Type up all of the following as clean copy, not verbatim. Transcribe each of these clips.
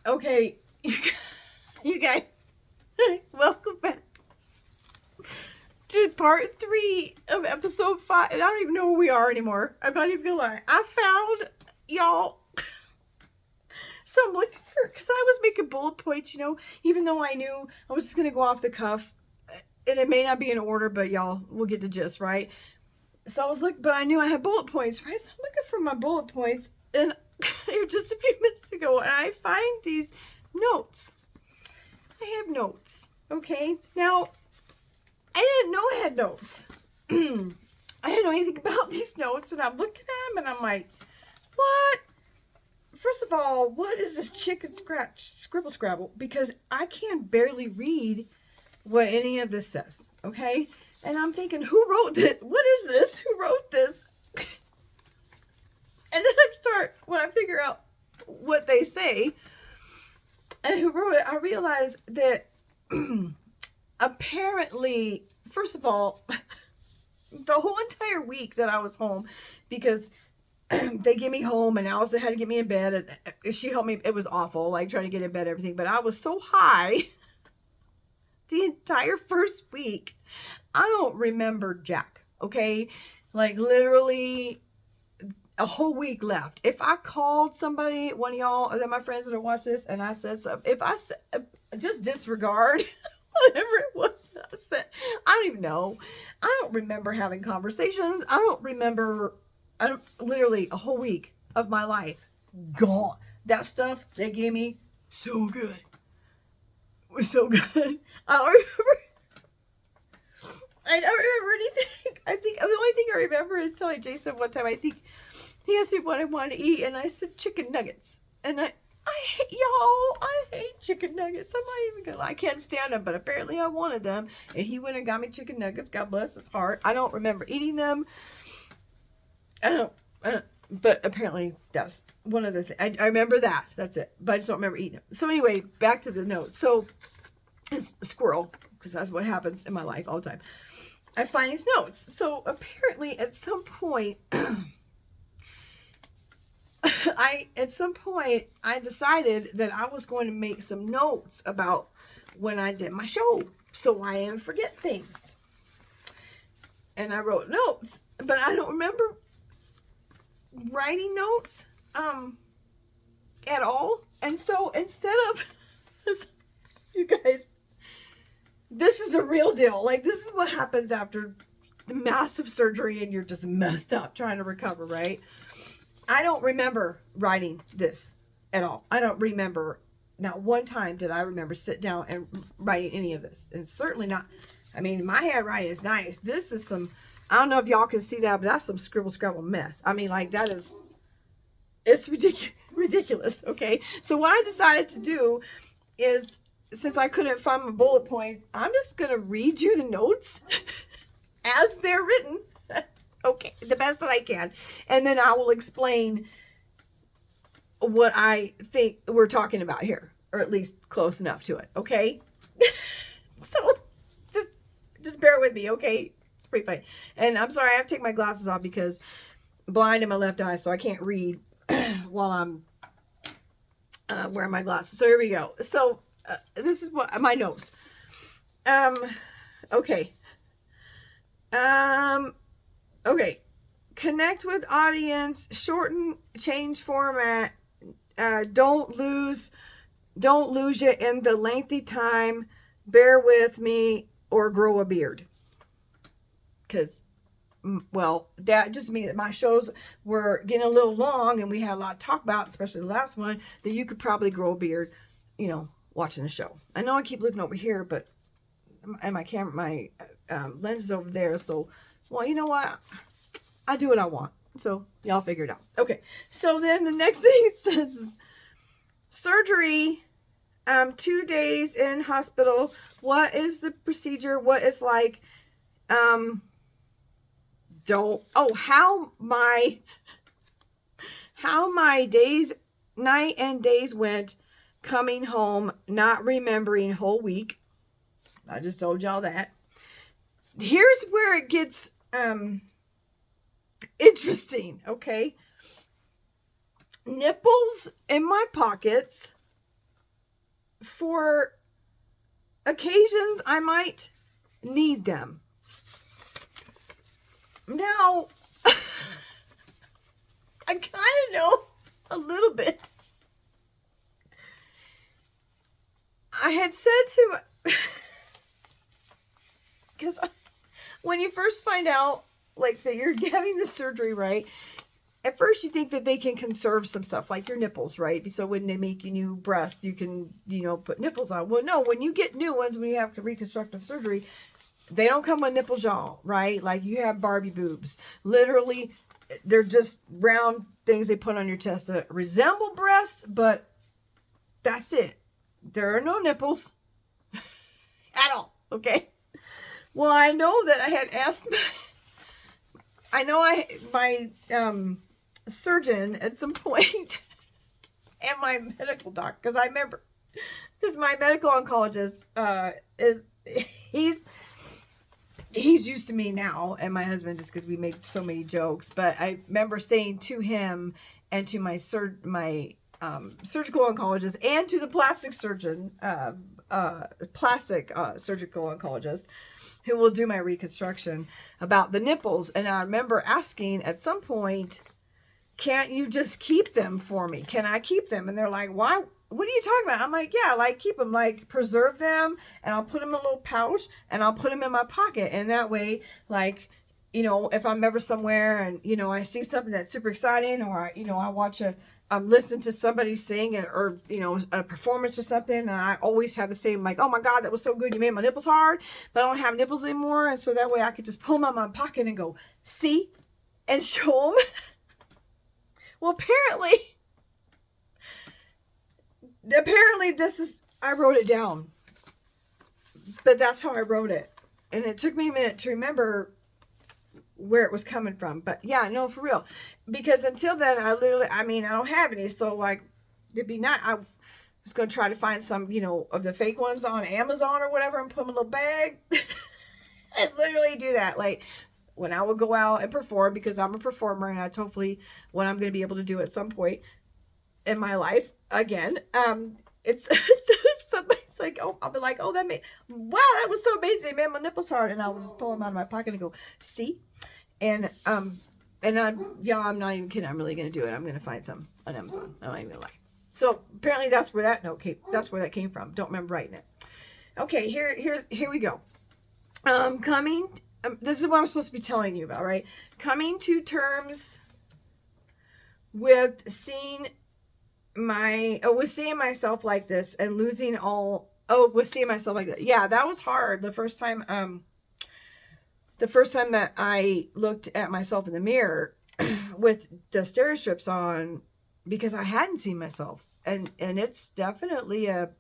Okay, you guys, welcome back to part 3 of episode 5. And I don't even know where we are anymore. I'm not even gonna lie. I found y'all. So I'm looking for, because I was making bullet points, even though I knew I was just gonna go off the cuff. And it may not be in order, but y'all, we'll get the gist, right? So I was looking, but I knew I had bullet points, right? So I'm looking for my bullet points, and just a few minutes ago, and I find these notes. I have notes, okay? Now, I didn't know I had notes. I didn't know anything about these notes, and I'm looking at them, and I'm like, what? First of all, what is this chicken scratch scribble scrabble? Because I can barely read what any of this says, okay? And I'm thinking, who wrote this? What is this? Who wrote this? And then when I figure out what they say and who wrote it, I realize that apparently, first of all, the whole entire week that I was home, because they get me home and Allison had to get me in bed, and she helped me. It was awful, like trying to get in bed, everything. But I was so high the entire first week. I don't remember jack, okay? Like literally a whole week left. If I called somebody, one of y'all, or then my friends that are watch this, and I said something, if I said, just disregard whatever it was I said. I don't even know. I don't remember having conversations. Literally a whole week of my life gone. That stuff they gave me, so good. It was so good. I don't remember. I don't remember anything. I think the only thing I remember is telling Jason one time, I think he asked me what I wanted to eat, and I said chicken nuggets. And I hate chicken nuggets. I'm not even gonna lie. I can't stand them, but apparently I wanted them. And he went and got me chicken nuggets. God bless his heart. I don't remember eating them. I don't but apparently that's one of the things. I remember that. That's it. But I just don't remember eating them. So anyway, back to the notes. So it's a squirrel, because that's what happens in my life all the time. I find these notes. So apparently at some point, I decided that I was going to make some notes about when I did my show, so I didn't forget things. And I wrote notes, but I don't remember writing notes at all. And so instead of you guys, this is the real deal. Like, this is what happens after the massive surgery and you're just messed up trying to recover, right? I don't remember writing this at all. I don't remember, not one time did I remember sit down and writing any of this. And certainly not, I mean, my handwriting is nice. This is some, I don't know if y'all can see that, but that's some scribble scrabble mess. I mean, like, that is, it's ridiculous, okay? So what I decided to do is, since I couldn't find my bullet points, I'm just going to read you the notes as they're written. Okay, the best that I can. And then I will explain what I think we're talking about here, or at least close enough to it, okay? So just bear with me, okay? It's pretty funny. And I'm sorry, I have to take my glasses off because I'm blind in my left eye, so I can't read while I'm wearing my glasses. So here we go. So this is what my notes. Okay. Okay. Connect with audience, shorten, change format. Don't lose you in the lengthy time. Bear with me, or grow a beard. Because, well, that just means that my shows were getting a little long and we had a lot to talk about, especially the last one, that you could probably grow a beard, watching the show. I know I keep looking over here, but and my camera, my lens is over there. So, well, you know what? I do what I want. So y'all figure it out. Okay. So then the next thing it says is surgery, 2 days in hospital. What is the procedure? What it's like? How my night and days went coming home, not remembering whole week. I just told y'all that. Here's where it gets interesting, okay? Nipples in my pockets, for occasions I might need them. Now, I kind of know a little bit. I had said to, because when you first find out, like, that you're having the surgery, right? At first you think that they can conserve some stuff, like your nipples, right? So when they make you new breasts, you can, put nipples on. Well, no, when you get new ones, when you have reconstructive surgery, they don't come with nipples, y'all, right? Like, you have Barbie boobs. Literally, they're just round things they put on your chest that resemble breasts, but that's it. There are no nipples at all, okay? Well, I know that I had asked my surgeon at some point and my medical doc, because I remember, because my medical oncologist he's used to me now, and my husband, just because we make so many jokes. But I remember saying to him and to my surgical oncologist and to the plastic surgeon, surgical oncologist who will do my reconstruction, about the nipples. And I remember asking at some point, can't you just keep them for me? Can I keep them? And they're like, why? What are you talking about? I'm like, yeah, like, keep them, like, preserve them, and I'll put them in a little pouch, and I'll put them in my pocket. And that way, like, if I'm ever somewhere and, I see something that's super exciting, or, I watch I'm listening to somebody sing, or, a performance or something, and I always have the same, like, oh my God, that was so good, you made my nipples hard, but I don't have nipples anymore. And so that way I could just pull them out of my pocket and go, see, and show them. Well, apparently this is, I wrote it down, but that's how I wrote it. And it took me a minute to remember where it was coming from. But yeah, no, for real. Because until then, I don't have any. So, like, it'd be not, I was going to try to find some, of the fake ones on Amazon or whatever, and put them in a little bag. I literally do that. Like, when I would go out and perform, because I'm a performer, and that's hopefully what I'm going to be able to do at some point in my life again. It's somebody's like, oh, I'll be like, oh, wow, that was so amazing, man, my nipples hard, and I'll just pull them out of my pocket and go, see, and I'm not even kidding. I'm really going to do it. I'm going to find some on Amazon. I'm not even gonna lie. So apparently that's where that came from. Don't remember writing it. Okay, here we go. This is what I'm supposed to be telling you about, right? Coming to terms with seeing myself like this, and with seeing myself like that. Yeah, that was hard. The first time that I looked at myself in the mirror with the stereo strips on, because I hadn't seen myself, and it's definitely it's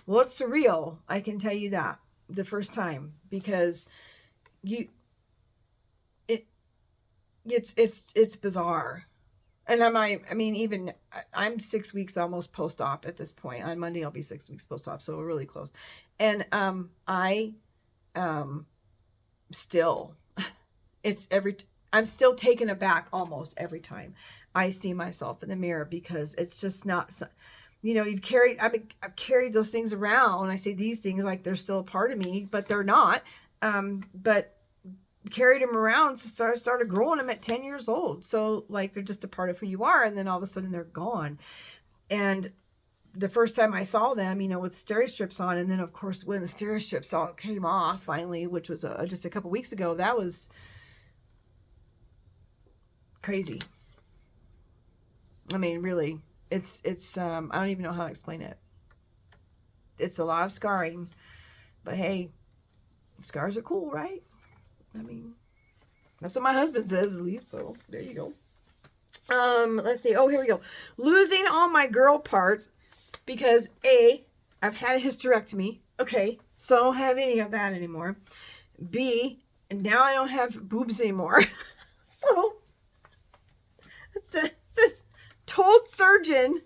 surreal. I can tell you that the first time, because it's bizarre. And I'm 6 weeks almost post-op at this point. On Monday, I'll be 6 weeks post-op, so we're really close. And I'm still taken aback almost every time I see myself in the mirror, because it's just not, I've carried those things around. I say these things like they're still a part of me, but they're not. But carried them around, started growing them at 10 years old. So, like, they're just a part of who you are, and then all of a sudden they're gone. And the first time I saw them, with stereo strips on, and then of course when the stereo strips all came off finally, which was just a couple weeks ago, that was crazy. I mean, really, it's I don't even know how to explain it. It's a lot of scarring, but hey, scars are cool, right? I mean, that's what my husband says, at least. So there you go. Let's see. Oh, here we go. Losing all my girl parts, because I've had a hysterectomy. Okay, so I don't have any of that anymore. B, and now I don't have boobs anymore. So this told surgeon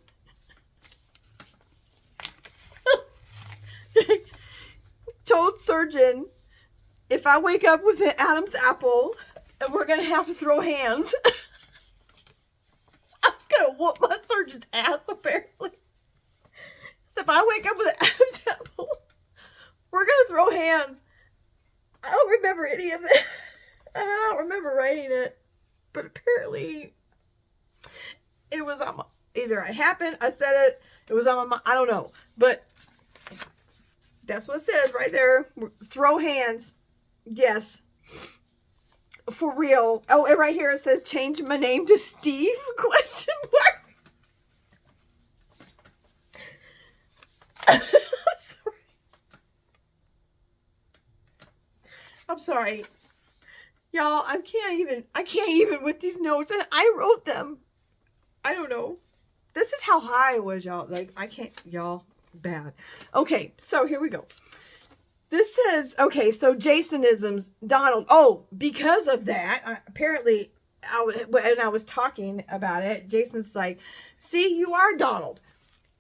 if I wake up with an Adam's apple, and we're gonna have to throw hands. So I was gonna whoop my surgeon's ass, apparently. So if I wake up with an Adam's apple, we're going to throw hands. I don't remember any of it. And I don't remember writing it. But apparently, it was on my, either I happened, I said it, it was on my, I don't know. But that's what it says right there. Throw hands. Yes. For real. Oh, and right here it says, change my name to Steve? Question mark. I'm sorry. Y'all, I can't even with these notes, and I wrote them. I don't know. This is how high I was, y'all. Like, I can't, y'all, bad. Okay, so here we go. This says, okay, so Jasonisms, Donald. Oh, because of that, apparently, when I was talking about it, Jason's like, see, you are Donald.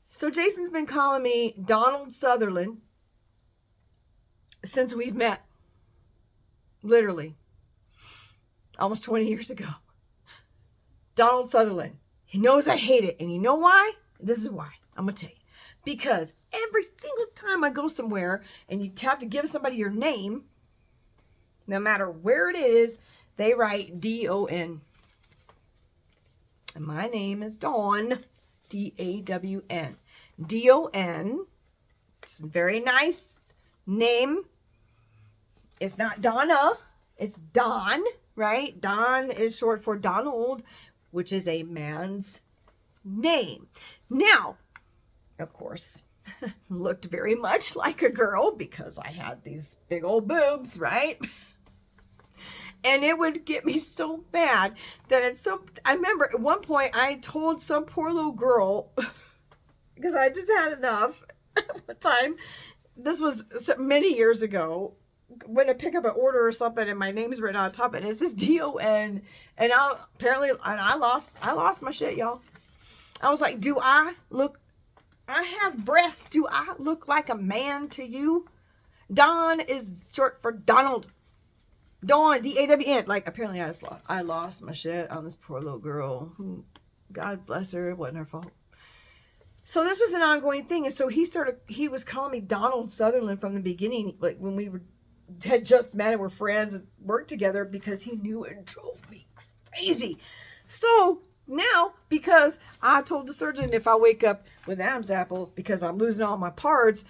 So Jason's been calling me Donald Sutherland since we've met. Literally. Almost 20 years ago. Donald Sutherland. He knows I hate it. And you know why? This is why. I'm going to tell you. Because every single time I go somewhere and you have to give somebody your name, no matter where it is, they write D-O-N. And my name is Dawn. D-A-W-N. D-O-N. It's a very nice name. It's not Donna. It's Don, right? Don is short for Donald, which is a man's name. Now, of course, looked very much like a girl because I had these big old boobs, right? And it would get me so bad that I remember at one point I told some poor little girl, because I just had enough at the time. This was many years ago. When I pick up an order or something and my name's written on top and it says D-O-N, and I lost my shit, y'all. I was like, I have breasts. Do I look like a man to you? Don is short for Donald. Dawn, D-A-W-N. Like, apparently I lost my shit on this poor little girl. God bless her. It wasn't her fault. So this was an ongoing thing. And so he was calling me Donald Sutherland from the beginning. Like when we had just met and were friends and worked together, because he knew it drove me crazy. So now, because I told the surgeon if I wake up with Adam's apple because I'm losing all my parts,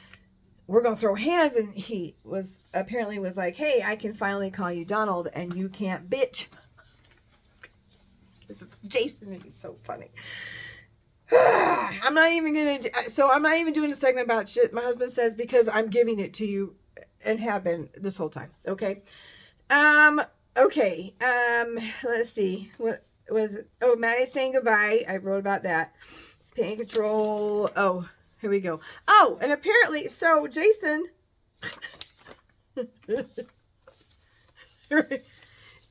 we're going to throw hands. And he was like, hey, I can finally call you Donald and you can't bitch. It's Jason and he's so funny. I'm not even doing a segment about shit my husband says, because I'm giving it to you and have been this whole time. Okay. Okay. Let's see. What was it? Oh, Maddie's saying goodbye. I wrote about that. Pain control. Oh, here we go. Oh, and apparently, so Jason,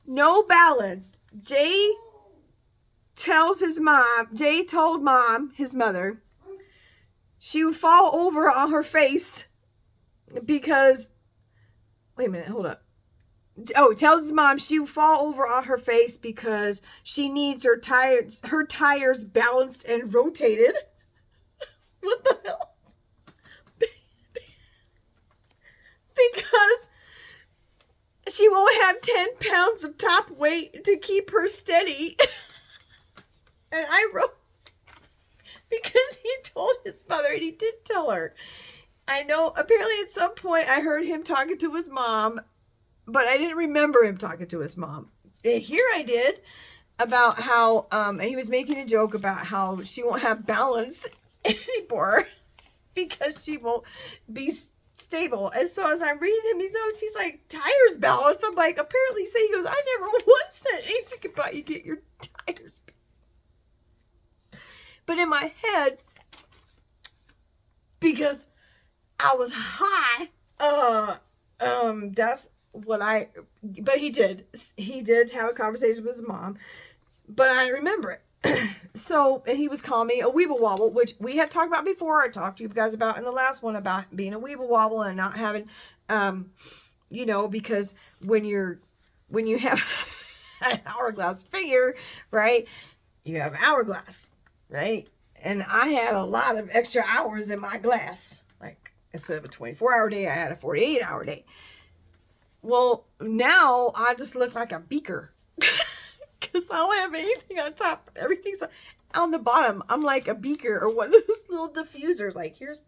no balance. Jay told mom, his mother, she would fall over on her face because, wait a minute, hold up. Oh, tells his mom she would fall over on her face because she needs her tires balanced and rotated. What the hell? Because she won't have 10 pounds of top weight to keep her steady. And I wrote, because he told his mother, and he did tell her. I know, apparently at some point I heard him talking to his mom, but I didn't remember him talking to his mom. And here I did, about how, and he was making a joke about how she won't have balance anymore because she won't be stable. And so as I'm reading him these notes, he's like, tires balance. I'm like, apparently you say, he goes, I never once said anything about you get your tires balanced. But in my head, because I was high, that's what but he did have a conversation with his mom, but I remember it. So, and he was calling me a weeble wobble, which we had talked about before. I talked to you guys about in the last one about being a weeble wobble and not having, because when you have an hourglass figure, right, you have hourglass. Right? And I had a lot of extra hours in my glass. Like, instead of a 24-hour day, I had a 48-hour day. Well, now I just look like a beaker. Because I don't have anything on top. Everything's on the bottom. I'm like a beaker or one of those little diffusers. Like, here's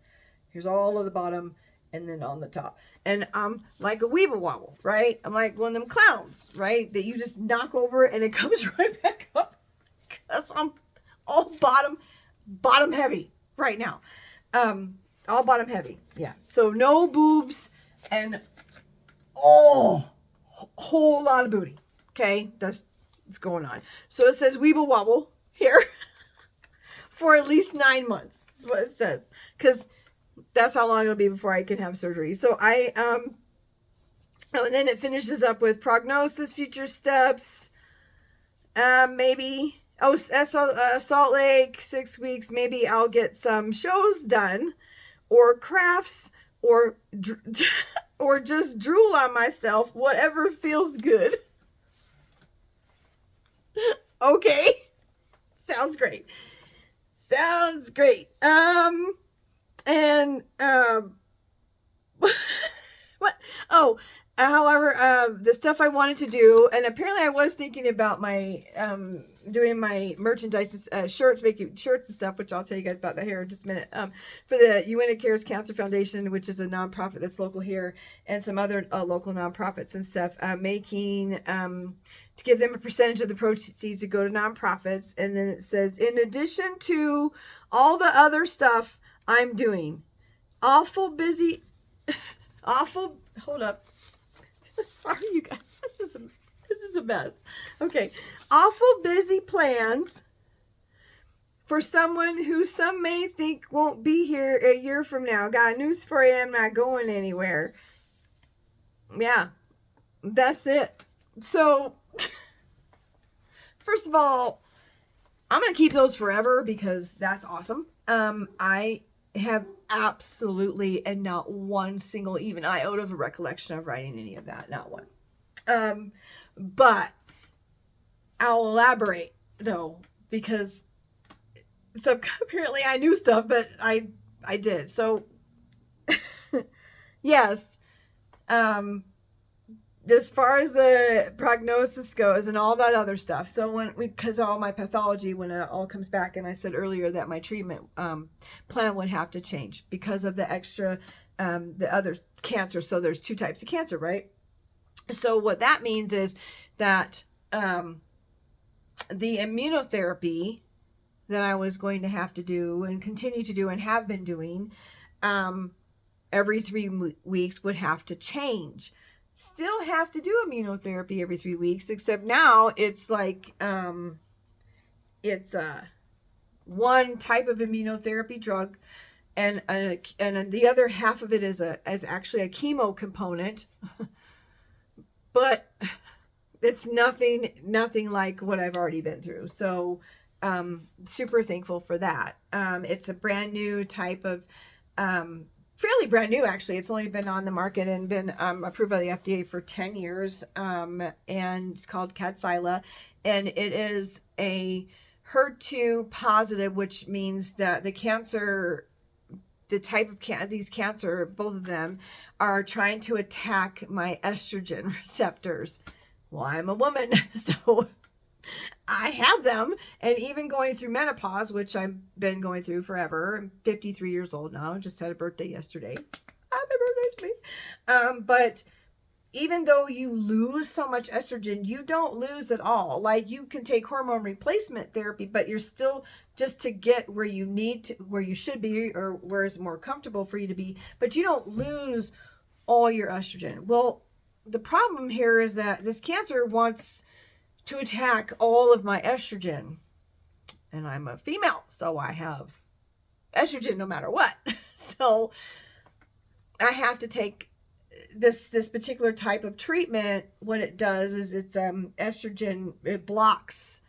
all of the bottom and then on the top. And I'm like a weeble wobble, right? I'm like one of them clowns, right? That you just knock over and it comes right back up. Because I'm all bottom heavy right now. All bottom heavy. Yeah. So no boobs and whole lot of booty. Okay. That's what's going on. So it says weeble wobble here for at least 9 months. That's what it says. Because that's how long it'll be before I can have surgery. So and then it finishes up with prognosis, future steps, maybe, Salt Lake, 6 weeks, maybe I'll get some shows done, or crafts, or just drool on myself, whatever feels good. Okay. Sounds great. Sounds great. What? Oh, however, the stuff I wanted to do, and apparently I was thinking about my, doing my merchandise, shirts, making shirts and stuff, which I'll tell you guys about that here in just a minute, for the Uinta Cares Cancer Foundation, which is a nonprofit that's local here, and some other local nonprofits and stuff, making, to give them a percentage of the proceeds to go to nonprofits. And then it says, in addition to all the other stuff I'm doing, hold up. Sorry, you guys. This is a mess. Okay. Awful busy plans for someone who some may think won't be here a year from now. Got news for you. I'm not going anywhere. Yeah. That's it. So, first of all, I'm going to keep those forever because that's awesome. I have absolutely and not one single even iota of a recollection of writing any of that. Not one. But I'll elaborate though, because so apparently I knew stuff, but I did. So yes, as far as the prognosis goes and all that other stuff. So because all my pathology, when it all comes back, and I said earlier that my treatment plan would have to change because of the extra, the other cancer. So there's 2 types of cancer, right? So what that means is that the immunotherapy that I was going to have to do and continue to do and have been doing every 3 weeks would have to change. Still have to do immunotherapy every 3 weeks, except now it's like it's one type of immunotherapy drug, and the other half of it is actually a chemo component, but it's nothing like what I've already been through. So super thankful for that. It's a brand new type of fairly brand new, actually. It's only been on the market and been approved by the FDA for 10 years. And it's called Kadcyla. And it is a HER2 positive, which means that the cancer, the type of these cancer, both of them, are trying to attack my estrogen receptors. Well, I'm a woman, so I have them, and even going through menopause, which I've been going through forever. I'm 53 years old now. Just had a birthday yesterday. Happy birthday to me. But even though you lose so much estrogen, you don't lose at all. Like, you can take hormone replacement therapy, but you're still just to get where you need to, where you should be, or where it's more comfortable for you to be, but you don't lose all your estrogen. Well, the problem here is that this cancer wants to attack all of my estrogen, and I'm a female, so I have estrogen no matter what. So I have to take this particular type of treatment. What it does is it's estrogen, it blocks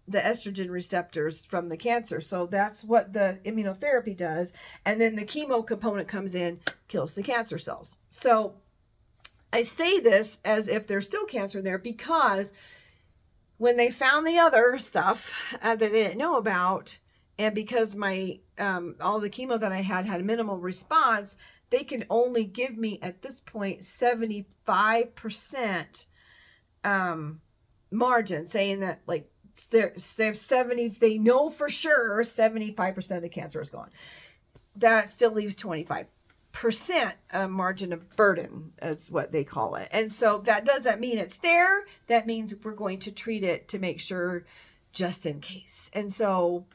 the estrogen receptors from the cancer. So that's what the immunotherapy does, and then the chemo component comes in, kills the cancer cells. So I say this as if there's still cancer there, because when they found the other stuff that they didn't know about, And because my all the chemo that I had a minimal response, they can only give me at this point 75% margin, saying that like they're 70, they know for sure 75% of the cancer is gone. That still leaves 25% margin of burden, is what they call it. And so that doesn't mean it's there. That means we're going to treat it to make sure, just in case. And so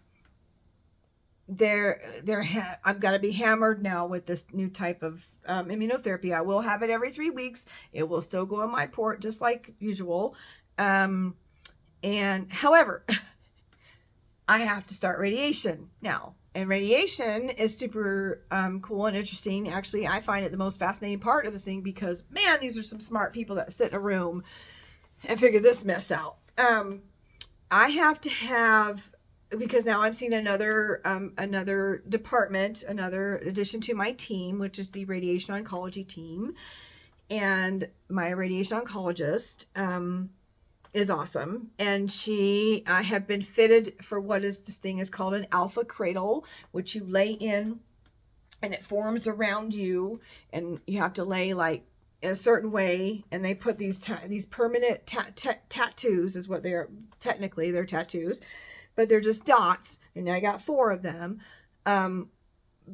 I've got to be hammered now with this new type of immunotherapy. I will have it every 3 weeks. It will still go on my port just like usual. And however, I have to start radiation now. And radiation is super cool and interesting. Actually, I find it the most fascinating part of this thing because, man, these are some smart people that sit in a room and figure this mess out. I have to have, because now I'm seeing another department, another addition to my team, which is the radiation oncology team. And my radiation oncologist is awesome. And I have been fitted for what is this thing is called an alpha cradle, which you lay in and it forms around you, and you have to lay like in a certain way. And they put these permanent tattoos, is what they're technically, they're tattoos, but they're just dots. And I got 4 of them.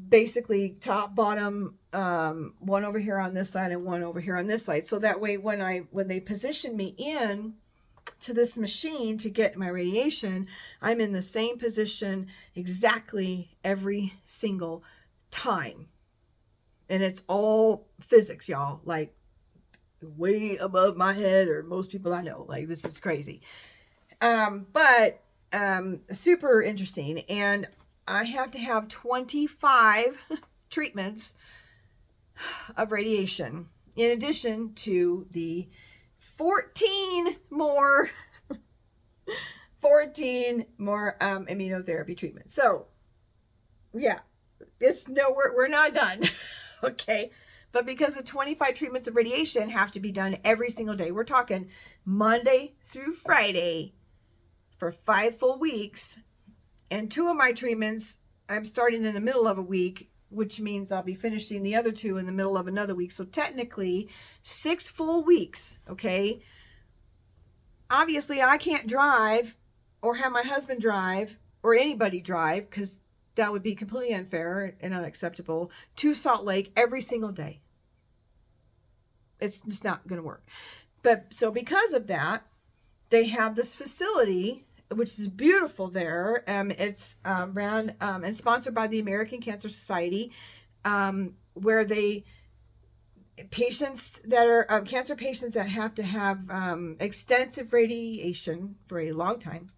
Basically top, bottom, one over here on this side and one over here on this side. So that way when they position me in to this machine to get my radiation, I'm in the same position exactly every single time. And it's all physics, y'all, like way above my head, or most people I know. Like, this is crazy. But super interesting. And I have to have 25 treatments of radiation in addition to the 14 more immunotherapy treatments. So yeah, we're not done. Okay. But because the 25 treatments of radiation have to be done every single day, we're talking Monday through Friday for 5 full weeks. And 2 of my treatments, I'm starting in the middle of a week, which means I'll be finishing the other 2 in the middle of another week. So technically 6 full weeks. Okay. Obviously I can't drive or have my husband drive or anybody drive, because that would be completely unfair and unacceptable, to Salt Lake every single day. It's just not going to work. But so because of that, they have this facility, which is beautiful there. It's ran and sponsored by the American Cancer Society, where patients that are cancer patients that have to have extensive radiation for a long time,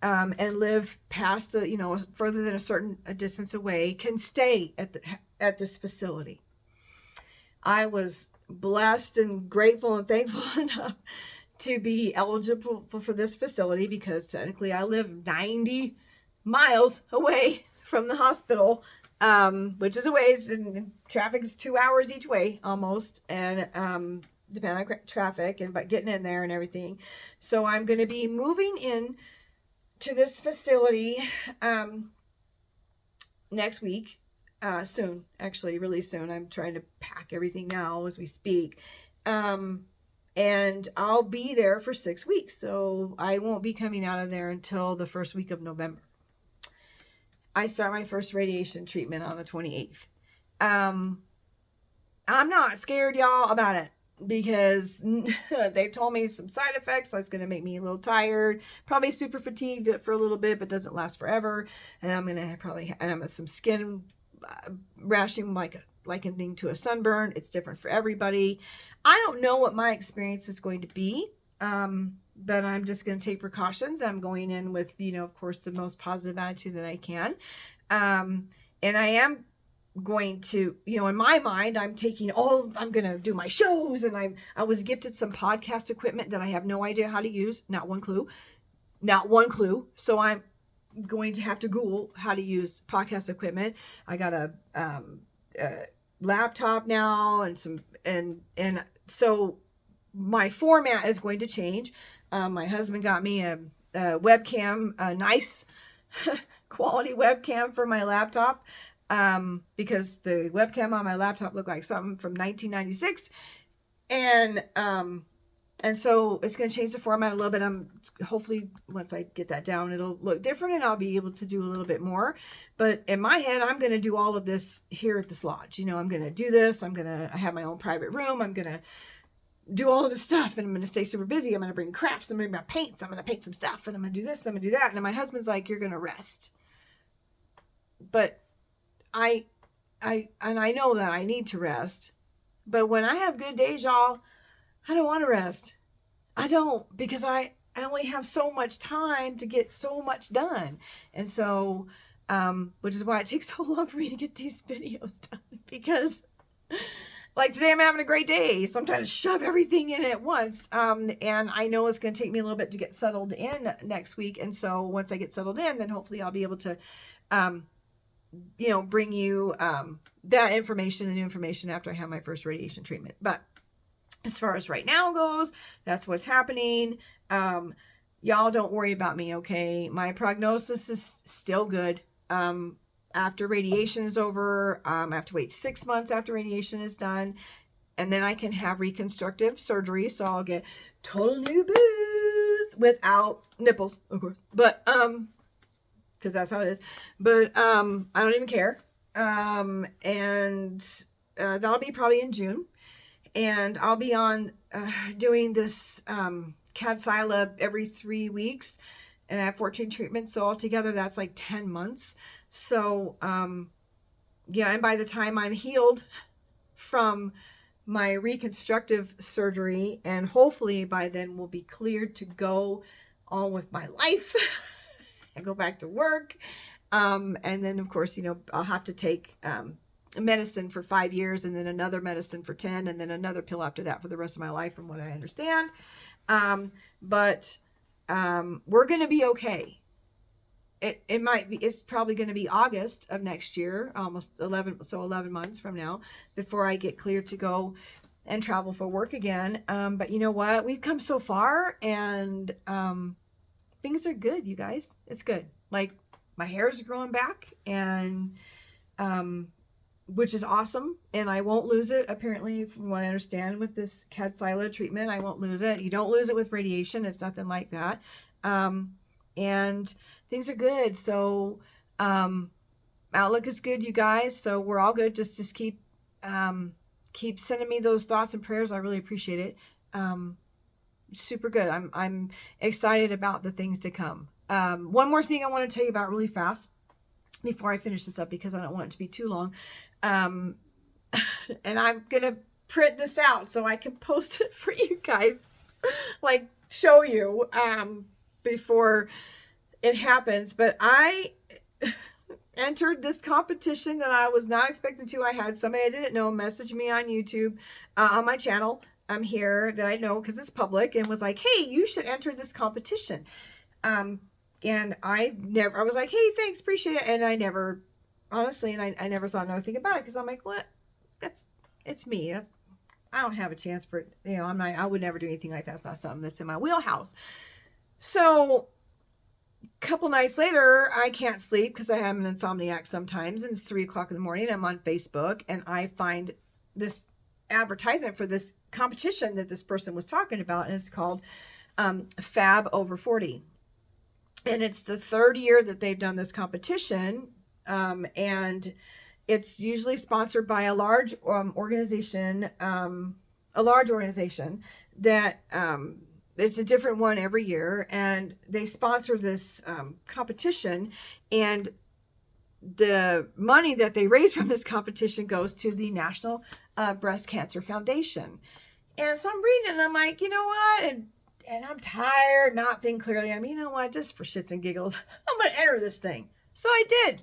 and live past further than a certain distance away, can stay at this facility. I was blessed and grateful and thankful enough to be eligible for this facility, because technically I live 90 miles away from the hospital, which is a ways, and traffic is 2 hours each way almost, and depending on traffic and but getting in there and everything. So I'm going to be moving in to this facility next week, soon, actually really soon. I'm trying to pack everything now as we speak. And I'll be there for 6 weeks. So I won't be coming out of there until the first week of November. I start my first radiation treatment on the 28th. I'm not scared, y'all, about it, because they told me some side effects. That's going to make me a little tired, probably super fatigued for a little bit, but doesn't last forever. And I'm going to probably have some skin rashing, likening to a sunburn. It's different for everybody. I don't know what my experience is going to be, but I'm just going to take precautions. I'm going in with, of course, the most positive attitude that I can. And I am going to, in my mind, I'm going to do my shows, and I was gifted some podcast equipment that I have no idea how to use. Not one clue. So I'm going to have to Google how to use podcast equipment. I got a laptop now, and so my format is going to change. My husband got me a webcam, a nice quality webcam for my laptop, because the webcam on my laptop looked like something from 1996. And so it's going to change the format a little bit. Hopefully once I get that down, it'll look different and I'll be able to do a little bit more. But in my head, I'm going to do all of this here at this lodge. You know, I'm going to do this. I have my own private room. I'm going to do all of this stuff and I'm going to stay super busy. I'm going to bring crafts. I'm going to bring my paints. I'm going to paint some stuff and I'm going to do this. I'm going to do that. And then my husband's like, you're going to rest. But I know that I need to rest. But when I have good days, y'all, I don't want to rest. I don't, because I only have so much time to get so much done. And so, which is why it takes so long for me to get these videos done, because like today I'm having a great day. So I'm trying to shove everything in at once. And I know it's going to take me a little bit to get settled in next week. And so once I get settled in, then hopefully I'll be able to, bring you, that information after I have my first radiation treatment. But as far as right now goes, that's what's happening. Y'all don't worry about me, okay? My prognosis is still good. After radiation is over, I have to wait 6 months after radiation is done. And then I can have reconstructive surgery. So I'll get total new boobs without nipples, of course. But, because that's how it is. But I don't even care. And that'll be probably in June. And I'll be on doing this Kadcyla every 3 weeks. And I have 14 treatments. So altogether, that's like 10 months. So, yeah, and by the time I'm healed from my reconstructive surgery, and hopefully by then we'll be cleared to go on with my life and go back to work. And then, of course, I'll have to take medicine for 5 years and then another medicine for 10 and then another pill after that for the rest of my life, from what I understand. But we're going to be okay. It's probably going to be August of next year, almost 11 months from now, before I get cleared to go and travel for work again. But you know what? We've come so far, and things are good, you guys. It's good. Like, my hair is growing back, and which is awesome, and I won't lose it, apparently, from what I understand with this Kadcyla treatment. I won't lose it. You don't lose it with radiation. It's nothing like that. And things are good. So outlook is good, you guys. So we're all good. Just keep sending me those thoughts and prayers. I really appreciate it. Super good. I'm excited about the things to come. One more thing I want to tell you about really fast before I finish this up, because I don't want it to be too long. And I'm going to print this out so I can post it for you guys, like show you, before it happens. But I entered this competition that I was not expecting to. I had somebody I didn't know message me on YouTube, on my channel, here, that I know because it's public, and was like, hey, you should enter this competition. And I was like, hey, thanks, appreciate it. And I never, honestly, and I never thought another thing about it, because I'm like, what? It's me. I don't have a chance for it. I would never do anything like that. It's not something that's in my wheelhouse. So a couple nights later, I can't sleep because I am an insomniac sometimes, and it's 3 o'clock in the morning. I'm on Facebook, and I find this advertisement for this competition that this person was talking about, and it's called Fab Over 40. And it's the 3rd year that they've done this competition, and it's usually sponsored by a large organization, that it's a different one every year, and they sponsor this competition, and the money that they raise from this competition goes to the National Breast Cancer Foundation. And so I'm reading, and I'm like, you know what? And I'm tired, not thinking clearly. You know what? Just for shits and giggles, I'm going to enter this thing. So I did.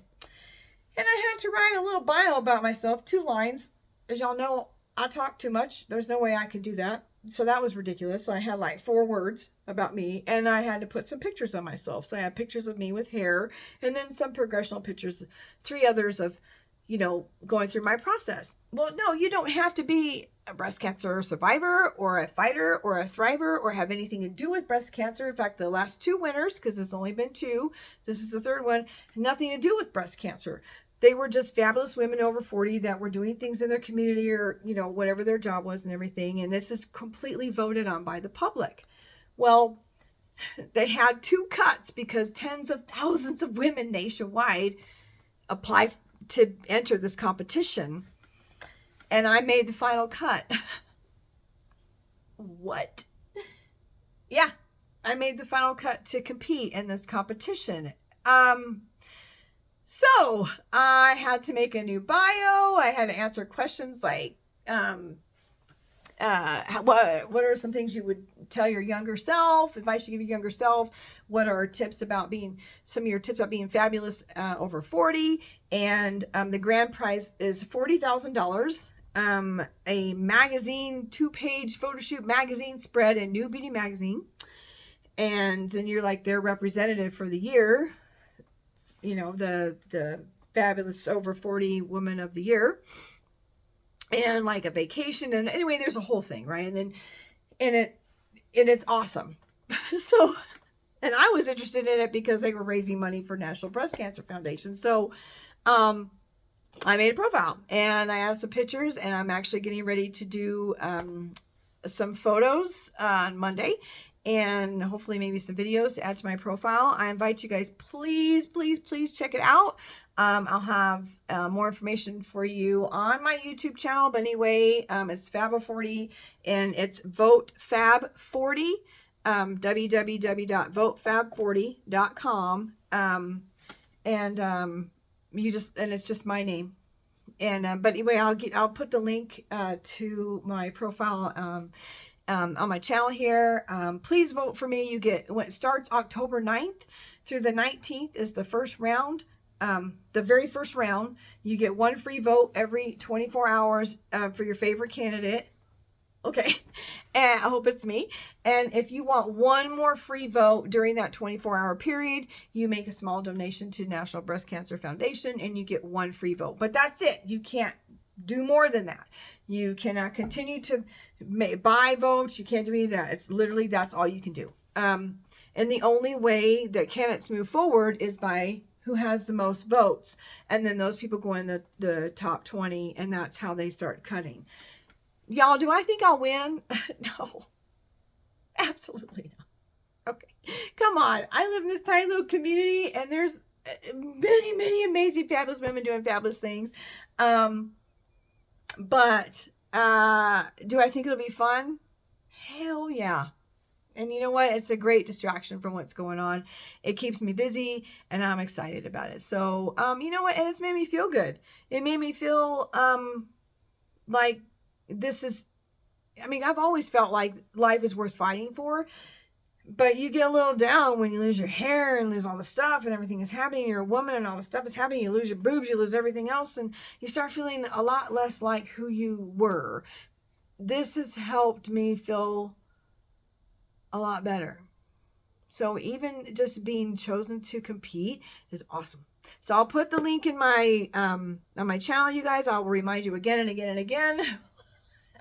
And I had to write a little bio about myself, 2 lines. As y'all know, I talk too much. There's no way I could do that. So that was ridiculous. So I had like 4 words about me, and I had to put some pictures of myself. So I had pictures of me with hair, and then some progressional pictures, 3 others of, going through my process. Well, no, you don't have to be a breast cancer survivor or a fighter or a thriver or have anything to do with breast cancer. In fact, the last 2 winners, because it's only been 2, this is the 3rd one, had nothing to do with breast cancer. They were just fabulous women over 40 that were doing things in their community or, whatever their job was and everything. And this is completely voted on by the public. Well, they had 2 cuts because tens of thousands of women nationwide apply to enter this competition. And I made the final cut. What? Yeah, I made the final cut to compete in this competition. So I had to make a new bio. I had to answer questions like, what are some things you would tell your younger self, advice you give your younger self? What are some of your tips about being fabulous over 40? And the grand prize is $40,000. A magazine, 2-page photo shoot magazine spread in New Beauty magazine. And then you're like their representative for the year. The fabulous over 40 woman of the year. And like a vacation, and anyway, there's a whole thing, right? And it's awesome. So, and I was interested in it because they were raising money for National Breast Cancer Foundation. So, I made a profile and I added some pictures, and I'm actually getting ready to do some photos on Monday, and hopefully maybe some videos to add to my profile. I invite you guys, please, please, please check it out. I'll have more information for you on my YouTube channel. But anyway, it's Fab40, and it's Vote Fab 40, www.votefab40.com. And it's just my name. And but anyway, I'll put the link to my profile on my channel here. Please vote for me. When it starts October 9th through the 19th is the first round. The very first round, you get 1 free vote every 24 hours for your favorite candidate. Okay, and I hope it's me. And if you want 1 more free vote during that 24-hour period, you make a small donation to National Breast Cancer Foundation and you get 1 free vote. But that's it. You can't do more than that. You cannot continue to buy votes. You can't do any of that. It's literally, that's all you can do. And the only way that candidates move forward is by who has the most votes. And then those people go in the top 20, and that's how they start cutting. Y'all, do I think I'll win? No, absolutely not. Okay, come on. I live in this tiny little community, and there's many, many amazing, fabulous women doing fabulous things. But do I think it'll be fun? Hell yeah. And you know what? It's a great distraction from what's going on. It keeps me busy, and I'm excited about it. So, you know what? And it's made me feel good. It made me feel like this is, I've always felt like life is worth fighting for, but you get a little down when you lose your hair and lose all the stuff and everything is happening. You're a woman and all the stuff is happening. You lose your boobs, you lose everything else, and you start feeling a lot less like who you were. This has helped me feel a lot better. So even just being chosen to compete is awesome. So I'll put the link in my on my channel, you guys. I will remind you again and again and again. And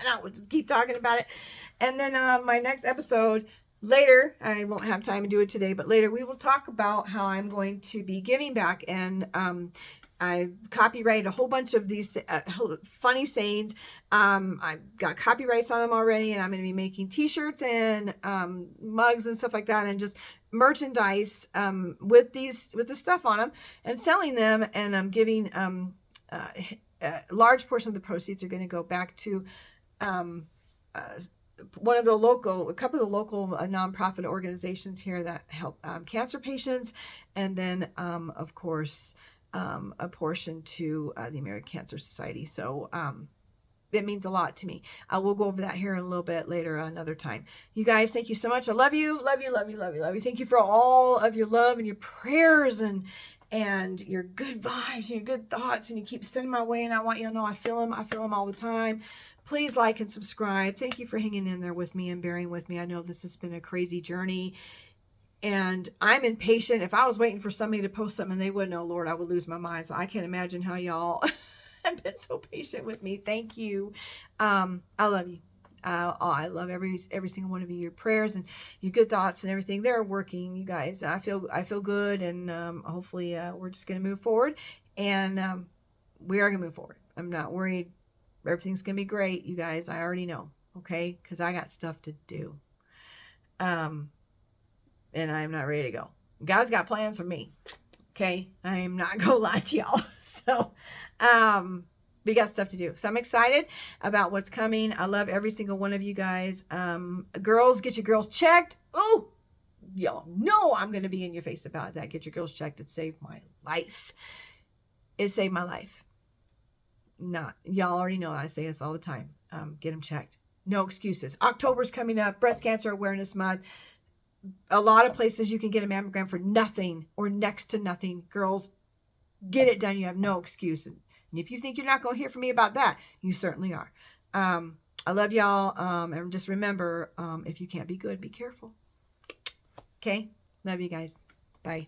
I will just keep talking about it. And then my next episode later, I won't have time to do it today, but later we will talk about how I'm going to be giving back. And I copyrighted a whole bunch of these funny sayings. I've got copyrights on them already, and I'm going to be making t-shirts and mugs and stuff like that, and just merchandise with the stuff on them and selling them. And I'm giving a large portion of the proceeds are going to go back to a couple of the local nonprofit organizations here that help cancer patients, and then of course a portion to the American Cancer Society. So it means a lot to me. We'll go over that here in a little bit later, another time. You guys, thank you so much. I love you, love you, love you, love you, love you. Thank you for all of your love and your prayers and your good vibes and your good thoughts, and you keep sending my way, and I want you to know I feel them all the time. Please like and subscribe. Thank you for hanging in there with me and bearing with me. I know this has been a crazy journey, and I'm impatient. If I was waiting for somebody to post something and they wouldn't know, Lord, I would lose my mind. So I can't imagine how y'all have been so patient with me. Thank you. I love you. I love every single one of you. Your prayers and your good thoughts and everything, they're working, you guys. I feel good, and hopefully we're just gonna move forward, and we are gonna move forward. I'm not worried. Everything's gonna be great, you guys. I already know, okay? Because I got stuff to do, and I'm not ready to go. God's got plans for me, okay? I am not gonna lie to y'all. So, we got stuff to do. So I'm excited about what's coming. I love every single one of you guys. Girls, get your girls checked. Oh, y'all know I'm going to be in your face about that. Get your girls checked. It saved my life. It saved my life. Y'all already know I say this all the time. Get them checked. No excuses. October's coming up. Breast Cancer Awareness Month. A lot of places you can get a mammogram for nothing or next to nothing. Girls, get it done. You have no excuse. And if you think you're not going to hear from me about that, you certainly are. I love y'all. And just remember, if you can't be good, be careful. Okay? Love you guys. Bye.